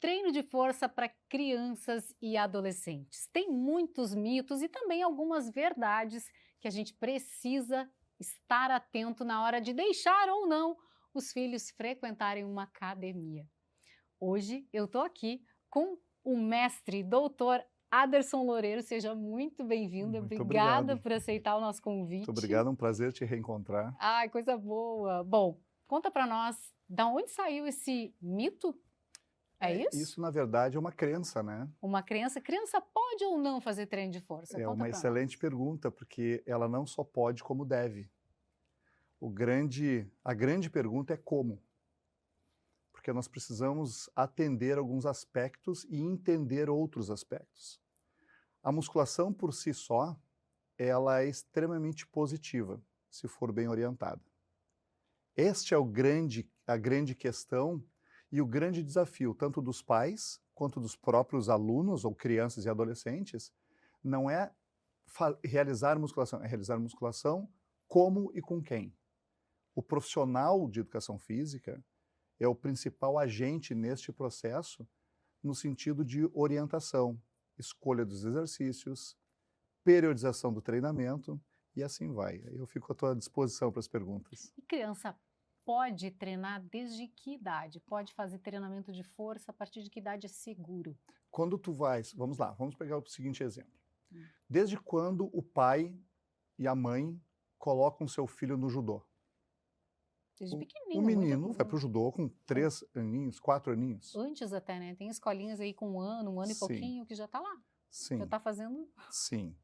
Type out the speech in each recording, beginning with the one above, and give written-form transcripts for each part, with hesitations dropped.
Treino de força para crianças e adolescentes. Tem muitos mitos e também algumas verdades que a gente precisa estar atento na hora de deixar ou não os filhos frequentarem uma academia. Hoje eu estou aqui com o mestre doutor Aderson Loureiro. Seja muito bem-vindo. Muito Obrigada obrigado. por aceitar o nosso convite. Muito obrigado, é um prazer te reencontrar. Ai, coisa boa. Bom, conta para nós, da onde saiu esse mito? É isso? Isso, na verdade, é uma crença, né? Uma criança pode ou não fazer treino de força? É Conta uma pra excelente pergunta, porque ela não só pode, como deve. A grande pergunta é como. Porque nós precisamos atender alguns aspectos e entender outros aspectos. A musculação por si só, ela é extremamente positiva, se for bem orientada. Este é a grande questão e o grande desafio, tanto dos pais quanto dos próprios alunos ou crianças e adolescentes, não é realizar musculação, é realizar musculação como e com quem. O profissional de educação física é o principal agente neste processo no sentido de orientação, escolha dos exercícios, periodização do treinamento e assim vai. Eu fico à tua disposição para as perguntas. E criança pode treinar desde que idade? Pode fazer treinamento de força a partir de que idade é seguro? Quando tu vais, vamos lá, vamos pegar o seguinte exemplo. Desde quando o pai e a mãe colocam seu filho no judô? Desde O pequenininho. menino vai para o judô com 3 aninhos, 4 aninhos. Antes até, né? Tem escolinhas aí com um ano e Sim. pouquinho que já tá lá. Sim. Já tá fazendo. Sim.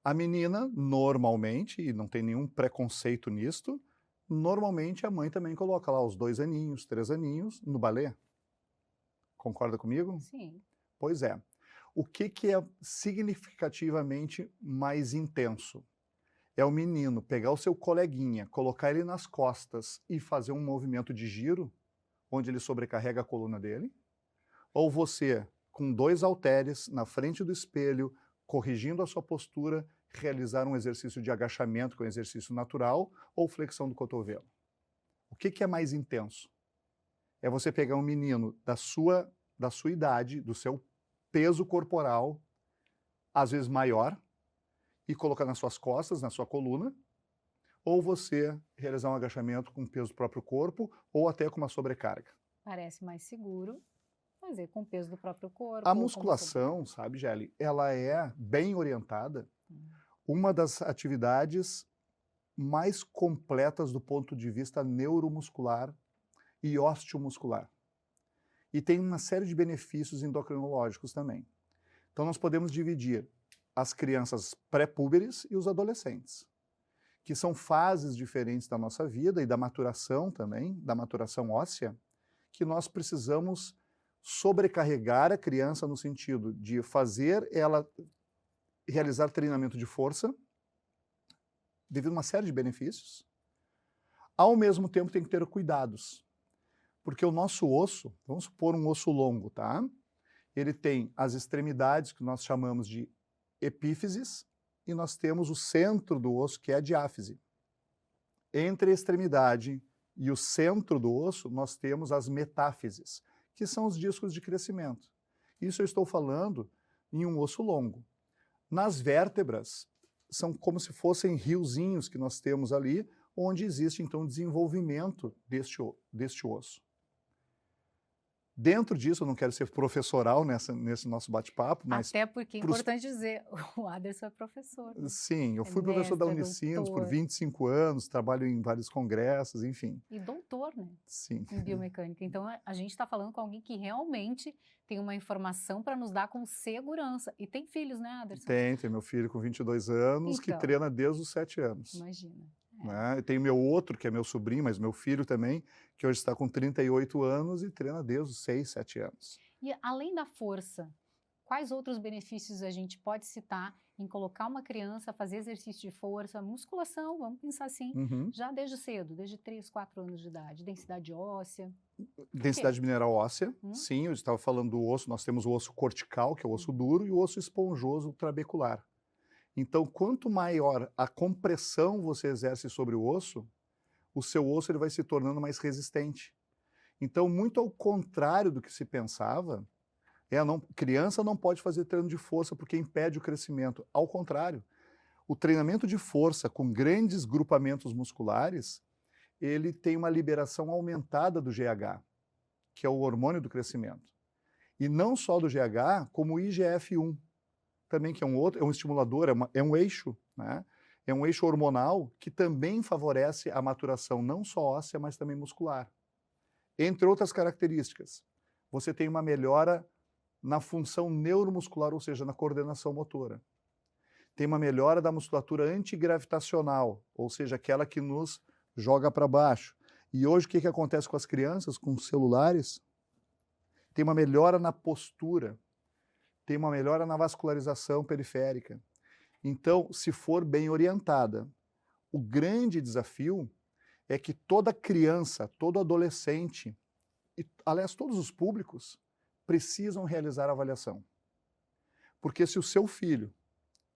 A menina, normalmente, e não tem nenhum preconceito nisto, normalmente a mãe também coloca lá os 2 aninhos, 3 aninhos no balé. Concorda comigo? Sim. Pois é. O que é significativamente mais intenso? É o menino pegar o seu coleguinha, colocar ele nas costas e fazer um movimento de giro, onde ele sobrecarrega a coluna dele? Ou você, com 2 halteres na frente do espelho, corrigindo a sua postura, realizar um exercício de agachamento, que é um exercício natural, ou flexão do cotovelo? O que é mais intenso? É você pegar um menino da sua idade, do seu peso corporal, às vezes maior, e colocar nas suas costas, na sua coluna, ou você realizar um agachamento com o peso do próprio corpo, ou até com uma sobrecarga. Parece mais seguro fazer com o peso do próprio corpo. A musculação, sabe, Gelli, ela é bem orientada, uma das atividades mais completas do ponto de vista neuromuscular e osteomuscular. E tem uma série de benefícios endocrinológicos também. Então nós podemos dividir as crianças pré-púberes e os adolescentes, que são fases diferentes da nossa vida e da maturação também, da maturação óssea, que nós precisamos sobrecarregar a criança no sentido de fazer ela realizar treinamento de força, devido a uma série de benefícios. Ao mesmo tempo tem que ter cuidados, porque o nosso osso, vamos supor um osso longo, tá? Ele tem as extremidades que nós chamamos de epífises e nós temos o centro do osso, que é a diáfise. Entre a extremidade e o centro do osso, nós temos as metáfises, que são os discos de crescimento. Isso eu estou falando em um osso longo. Nas vértebras, são como se fossem riozinhos que nós temos ali, onde existe então o desenvolvimento deste osso. Dentro disso, eu não quero ser professoral nesse nosso bate-papo, mas... Até porque é importante dizer, o Aderson é professor. Né? Sim, eu fui professor da Unicinos por 25 anos, trabalho em vários congressos, enfim. E doutor, né? Sim. Em biomecânica. Então, a gente está falando com alguém que realmente tem uma informação para nos dar com segurança. E tem filhos, né, Aderson? Tem meu filho com 22 anos, que treina desde os 7 anos. Imagina. Né? Tem meu outro, que é meu sobrinho, mas meu filho também, que hoje está com 38 anos e treina desde os 6, 7 anos. E além da força, quais outros benefícios a gente pode citar em colocar uma criança a fazer exercício de força, musculação, vamos pensar assim, já desde cedo, desde 3, 4 anos de idade, densidade óssea? Densidade mineral óssea, sim, eu estava falando do osso, nós temos o osso cortical, que é o osso duro, e o osso esponjoso trabecular. Então, quanto maior a compressão você exerce sobre o seu osso ele vai se tornando mais resistente. Então, muito ao contrário do que se pensava, criança não pode fazer treino de força porque impede o crescimento. Ao contrário, o treinamento de força com grandes grupamentos musculares, ele tem uma liberação aumentada do GH, que é o hormônio do crescimento. E não só do GH, como o IGF-1, também, que é um estimulador, é um eixo, né? É um eixo hormonal que também favorece a maturação não só óssea, mas também muscular. Entre outras características, você tem uma melhora na função neuromuscular, ou seja, na coordenação motora. Tem uma melhora da musculatura antigravitacional, ou seja, aquela que nos joga para baixo. E hoje o que acontece com as crianças, com os celulares? Tem uma melhora na postura, tem uma melhora na vascularização periférica. Então, se for bem orientada, o grande desafio é que toda criança, todo adolescente, e, aliás, todos os públicos, precisam realizar a avaliação. Porque se o seu filho,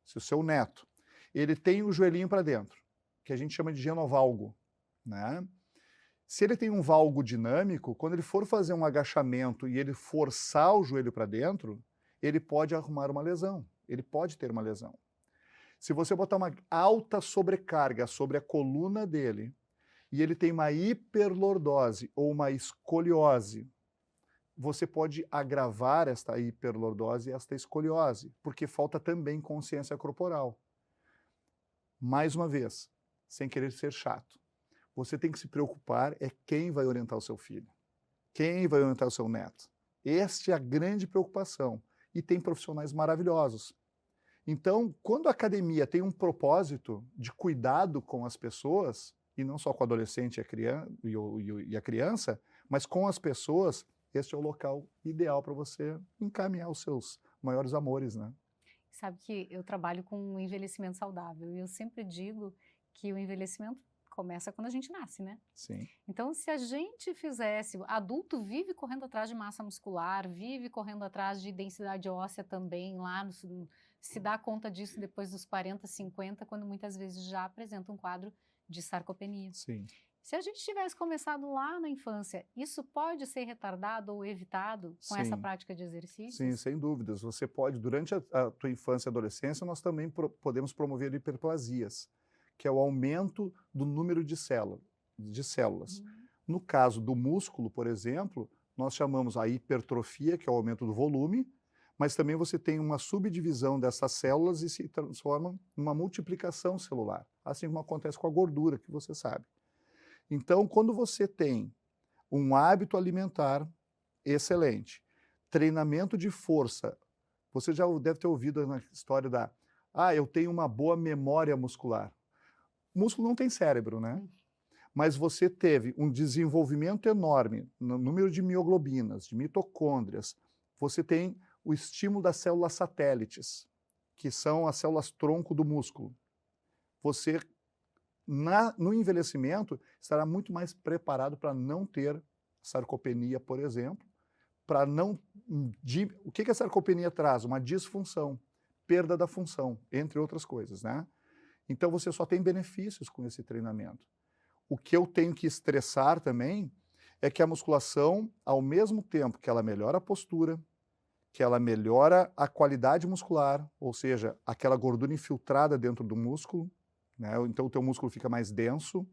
se o seu neto, ele tem o joelhinho para dentro, que a gente chama de genovalgo, né? Se ele tem um valgo dinâmico, quando ele for fazer um agachamento e ele forçar o joelho para dentro, ele pode arrumar uma lesão, ele pode ter uma lesão. Se você botar uma alta sobrecarga sobre a coluna dele e ele tem uma hiperlordose ou uma escoliose, você pode agravar esta hiperlordose e esta escoliose, porque falta também consciência corporal. Mais uma vez, sem querer ser chato, você tem que se preocupar é quem vai orientar o seu filho, quem vai orientar o seu neto. Esta é a grande preocupação. E tem profissionais maravilhosos. Então, quando a academia tem um propósito de cuidado com as pessoas, e não só com o adolescente e a criança, mas com as pessoas, este é o local ideal para você encaminhar os seus maiores amores, né? Sabe que eu trabalho com um envelhecimento saudável e eu sempre digo que o envelhecimento começa quando a gente nasce, né? Sim. Então, se a gente fizesse... Adulto vive correndo atrás de massa muscular, vive correndo atrás de densidade óssea também, se dá conta disso depois dos 40, 50, quando muitas vezes já apresenta um quadro de sarcopenia. Sim. Se a gente tivesse começado lá na infância, isso pode ser retardado ou evitado com essa prática de exercícios? Sim, sem dúvidas. Você pode, durante a tua infância e adolescência, nós também podemos promover hiperplasias, que é o aumento do número de células. No caso do músculo, por exemplo, nós chamamos a hipertrofia, que é o aumento do volume, mas também você tem uma subdivisão dessas células e se transforma numa multiplicação celular, assim como acontece com a gordura, que você sabe. Então, quando você tem um hábito alimentar excelente, treinamento de força, você já deve ter ouvido na história eu tenho uma boa memória muscular. O músculo não tem cérebro, né? Mas você teve um desenvolvimento enorme no número de mioglobinas, de mitocôndrias. Você tem o estímulo das células satélites, que são as células tronco do músculo. Você, no envelhecimento, estará muito mais preparado para não ter sarcopenia, por exemplo, para não... O que a sarcopenia traz? Uma disfunção, perda da função, entre outras coisas, né? Então, você só tem benefícios com esse treinamento. O que eu tenho que estressar também é que a musculação, ao mesmo tempo que ela melhora a postura, que ela melhora a qualidade muscular, ou seja, aquela gordura infiltrada dentro do músculo, né? Então o teu músculo fica mais denso,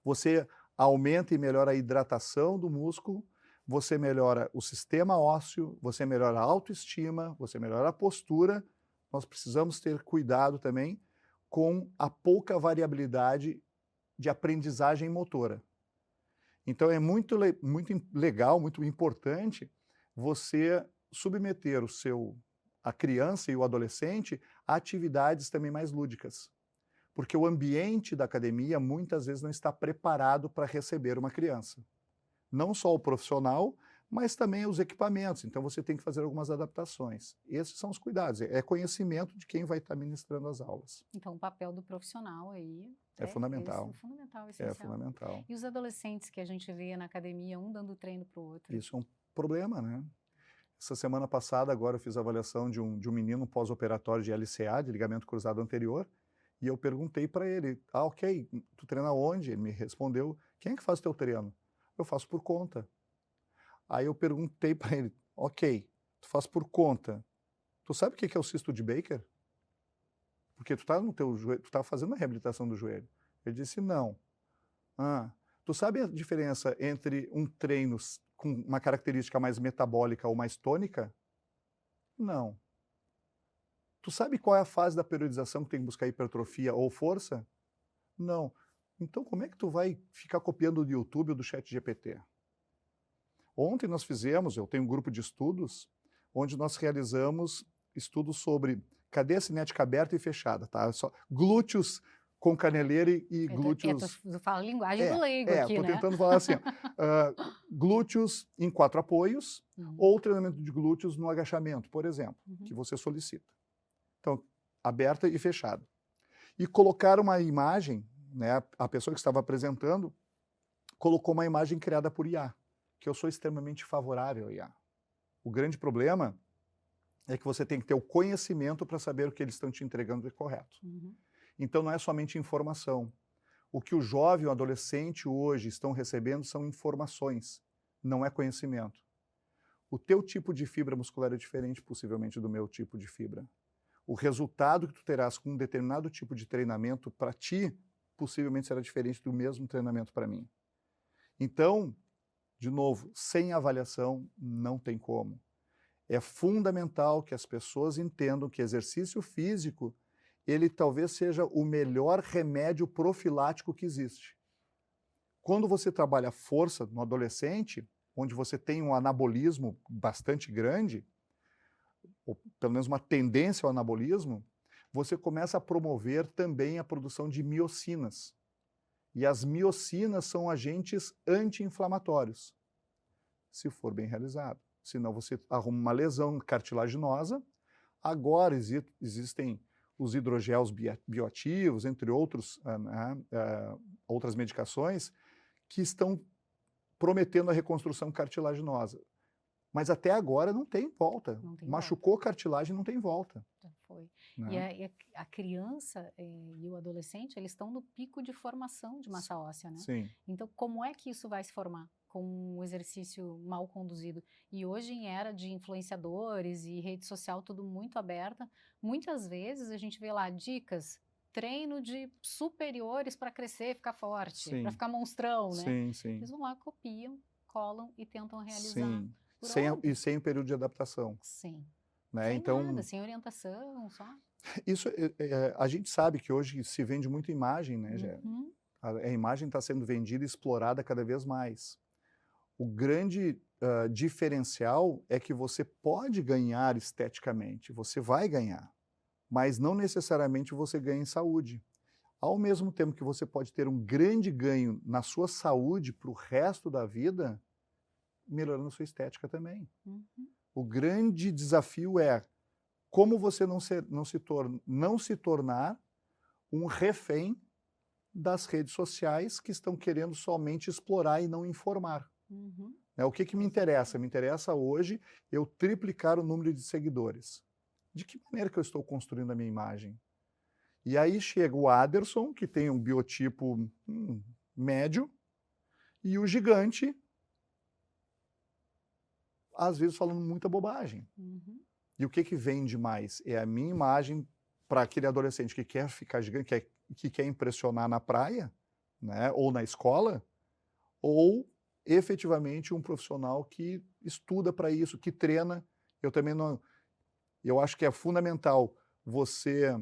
você aumenta e melhora a hidratação do músculo, você melhora o sistema ósseo, você melhora a autoestima, você melhora a postura. Nós precisamos ter cuidado também com a pouca variabilidade de aprendizagem motora. Então é muito legal, muito importante você submeter a criança e o adolescente a atividades também mais lúdicas. Porque o ambiente da academia muitas vezes não está preparado para receber uma criança. Não só o profissional, mas também os equipamentos. Então você tem que fazer algumas adaptações. Esses são os cuidados, é conhecimento de quem vai estar ministrando as aulas. Então o papel do profissional aí é fundamental. É fundamental, essencial. É fundamental. E os adolescentes que a gente vê na academia, um dando treino para o outro? Isso é um problema, né? Essa semana passada, agora eu fiz a avaliação de um menino pós-operatório de LCA, de ligamento cruzado anterior, e eu perguntei para ele, ok, tu treina onde? Ele me respondeu, quem é que faz o teu treino? Eu faço por conta. Aí eu perguntei para ele, ok, tu faz por conta. Tu sabe o que é o cisto de Baker? Porque tu tá no teu joelho, tu tá fazendo a reabilitação do joelho. Ele disse, não. Tu sabe a diferença entre um treino com uma característica mais metabólica ou mais tônica? Não. Tu sabe qual é a fase da periodização que tem que buscar hipertrofia ou força? Não. Então como é que tu vai ficar copiando do YouTube ou do ChatGPT? Ontem nós fizemos, eu tenho um grupo de estudos, onde nós realizamos estudos sobre cadeia cinética aberta e fechada, tá? Só glúteos com caneleira e glúteos... Tu fala a linguagem do leigo aqui, tô né? tentando falar assim, glúteos em 4 apoios, ou treinamento de glúteos no agachamento, por exemplo, que você solicita. Então, aberta e fechada. E colocar uma imagem, né, a pessoa que estava apresentando, colocou uma imagem criada por IA, que eu sou extremamente favorável a IA. O grande problema é que você tem que ter o conhecimento para saber o que eles estão te entregando é correto. Então não é somente informação. O que o jovem e o adolescente hoje estão recebendo são informações, não é conhecimento. O teu tipo de fibra muscular é diferente, possivelmente, do meu tipo de fibra. O resultado que tu terás com um determinado tipo de treinamento para ti, possivelmente será diferente do mesmo treinamento para mim. Então, de novo, sem avaliação não tem como. É fundamental que as pessoas entendam que exercício físico, ele talvez seja o melhor remédio profilático que existe. Quando você trabalha força no adolescente, onde você tem um anabolismo bastante grande, ou pelo menos uma tendência ao anabolismo, você começa a promover também a produção de miocinas. E as miocinas são agentes anti-inflamatórios, se for bem realizado. Senão você arruma uma lesão cartilaginosa. Agora existem os hidrogéis bioativos, entre outros, outras medicações, que estão prometendo a reconstrução cartilaginosa. Mas até agora não tem volta. Machucou cartilagem, não tem volta. Já foi. Né? E a criança e o adolescente, eles estão no pico de formação de massa óssea, né? Sim. Então, como é que isso vai se formar? Com um exercício mal conduzido. E hoje, em era de influenciadores e rede social, tudo muito aberta, muitas vezes a gente vê lá dicas, treino de superiores para crescer, ficar forte, para ficar monstrão, né? Sim, sim. Eles vão lá, copiam, colam e tentam realizar. Sim. Sem o período de adaptação. Sim. Né? Sem então, nada, sem orientação, só. Isso, a gente sabe que hoje se vende muito imagem, né, Gé? A imagem está sendo vendida e explorada cada vez mais. O grande diferencial é que você pode ganhar esteticamente, você vai ganhar, mas não necessariamente você ganha em saúde. Ao mesmo tempo que você pode ter um grande ganho na sua saúde para o resto da vida, melhorando a sua estética também. O grande desafio é como você não se tornar um refém das redes sociais que estão querendo somente explorar e não informar. O que me interessa? Me interessa hoje eu triplicar o número de seguidores. De que maneira que eu estou construindo a minha imagem? E aí chega o Aderson, que tem um biotipo médio, e o gigante, às vezes falando muita bobagem. E o que vende mais? É a minha imagem para aquele adolescente que quer ficar gigante, que quer impressionar na praia, né, ou na escola, ou efetivamente um profissional que estuda para isso, que treina. Eu acho que é fundamental você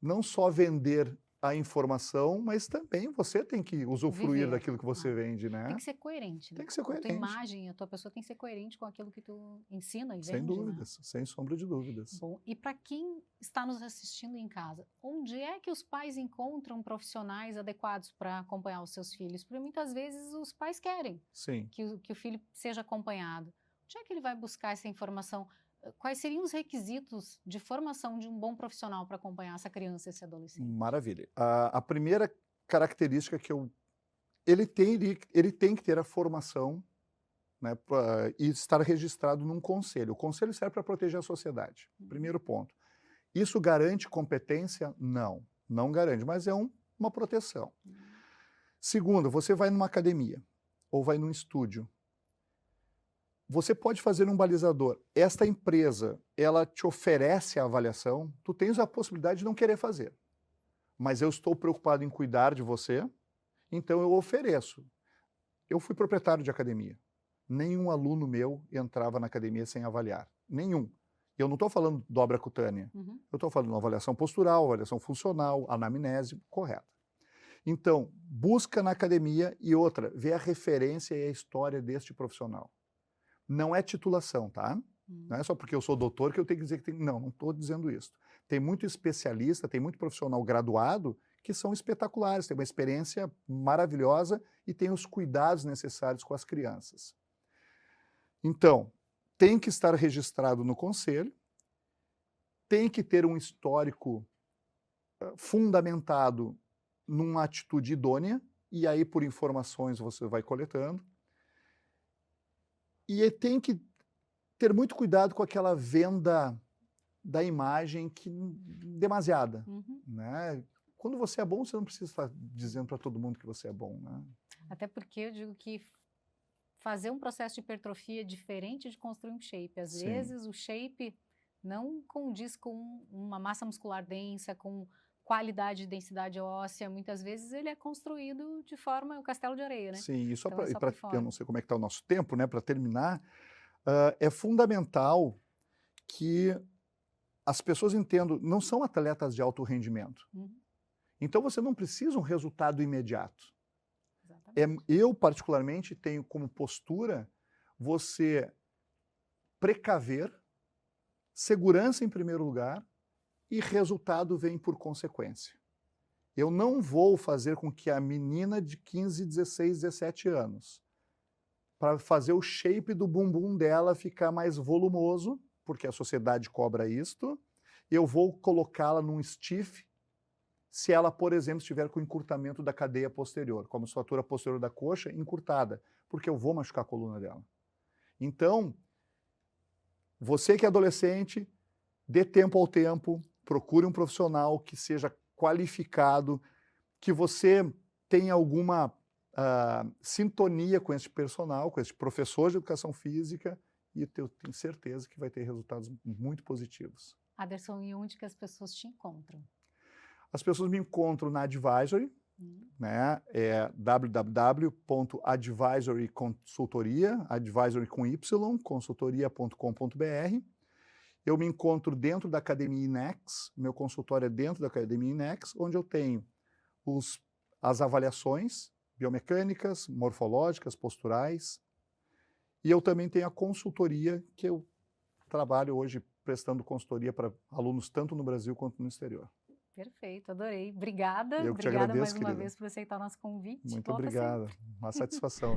não só vender a informação, mas também você tem que usufruir daquilo que você vende, né? Tem que ser coerente, né? Tem que ser coerente. A tua imagem, a tua pessoa tem que ser coerente com aquilo que tu ensina e vende, sem dúvidas, né? sem sombra de dúvidas. Bom, e para quem está nos assistindo em casa, onde é que os pais encontram profissionais adequados para acompanhar os seus filhos? Porque muitas vezes os pais querem que o filho seja acompanhado. Onde é que ele vai buscar essa informação? Quais seriam os requisitos de formação de um bom profissional para acompanhar essa criança, esse adolescente? Maravilha. A primeira característica que ele tem que ter a formação, né, e estar registrado num conselho. O conselho serve para proteger a sociedade. Primeiro ponto. Isso garante competência? Não, não garante, mas é uma proteção. Segundo, você vai numa academia ou vai num estúdio. Você pode fazer um balizador. Esta empresa, ela te oferece a avaliação, tu tens a possibilidade de não querer fazer. Mas eu estou preocupado em cuidar de você, então eu ofereço. Eu fui proprietário de academia. Nenhum aluno meu entrava na academia sem avaliar. Nenhum. Eu não estou falando dobra cutânea. Eu estou falando de uma avaliação postural, avaliação funcional, anamnese, correta. Então, busca na academia e outra, vê a referência e a história deste profissional. Não é titulação, tá? Não é só porque eu sou doutor que eu tenho que dizer que tem... Não, não estou dizendo isso. Tem muito especialista, tem muito profissional graduado que são espetaculares, tem uma experiência maravilhosa e tem os cuidados necessários com as crianças. Então, tem que estar registrado no conselho, tem que ter um histórico fundamentado numa atitude idônea, e aí por informações você vai coletando. E tem que ter muito cuidado com aquela venda da imagem demasiada. Né? Quando você é bom, você não precisa estar dizendo para todo mundo que você é bom. Né? Até porque eu digo que fazer um processo de hipertrofia é diferente de construir um shape. Às vezes o shape não condiz com uma massa muscular densa, com qualidade e densidade óssea. Muitas vezes ele é construído de forma, o castelo de areia, né? Sim, e só então, para eu não sei como é que está o nosso tempo, né? Para terminar, é fundamental que as pessoas entendam, não são atletas de alto rendimento. Então você não precisa um resultado imediato. Eu, particularmente, tenho como postura você precaver, segurança em primeiro lugar, e resultado vem por consequência. Eu não vou fazer com que a menina de 15, 16, 17 anos, para fazer o shape do bumbum dela ficar mais volumoso, porque a sociedade cobra isto, eu vou colocá-la num stiff, se ela, por exemplo, estiver com encurtamento da cadeia posterior, com a musculatura posterior da coxa encurtada, porque eu vou machucar a coluna dela. Então, você que é adolescente, dê tempo ao tempo, procure um profissional que seja qualificado, que você tenha alguma sintonia com esse personal, com esse professor de educação física, e eu tenho certeza que vai ter resultados muito positivos. Aderson, e onde que as pessoas te encontram? As pessoas me encontram na Advisory, né? É www.advisoryconsultoria, advisory com Y, consultoria.com.br. Eu me encontro dentro da Academia INEX, meu consultório é dentro da Academia INEX, onde eu tenho as avaliações biomecânicas, morfológicas, posturais, e eu também tenho a consultoria, que eu trabalho hoje prestando consultoria para alunos tanto no Brasil quanto no exterior. Perfeito, adorei. Obrigada. Eu que te Obrigada agradeço, mais uma querida. vez por aceitar o nosso convite. Muito Volta obrigado. sempre. Uma satisfação.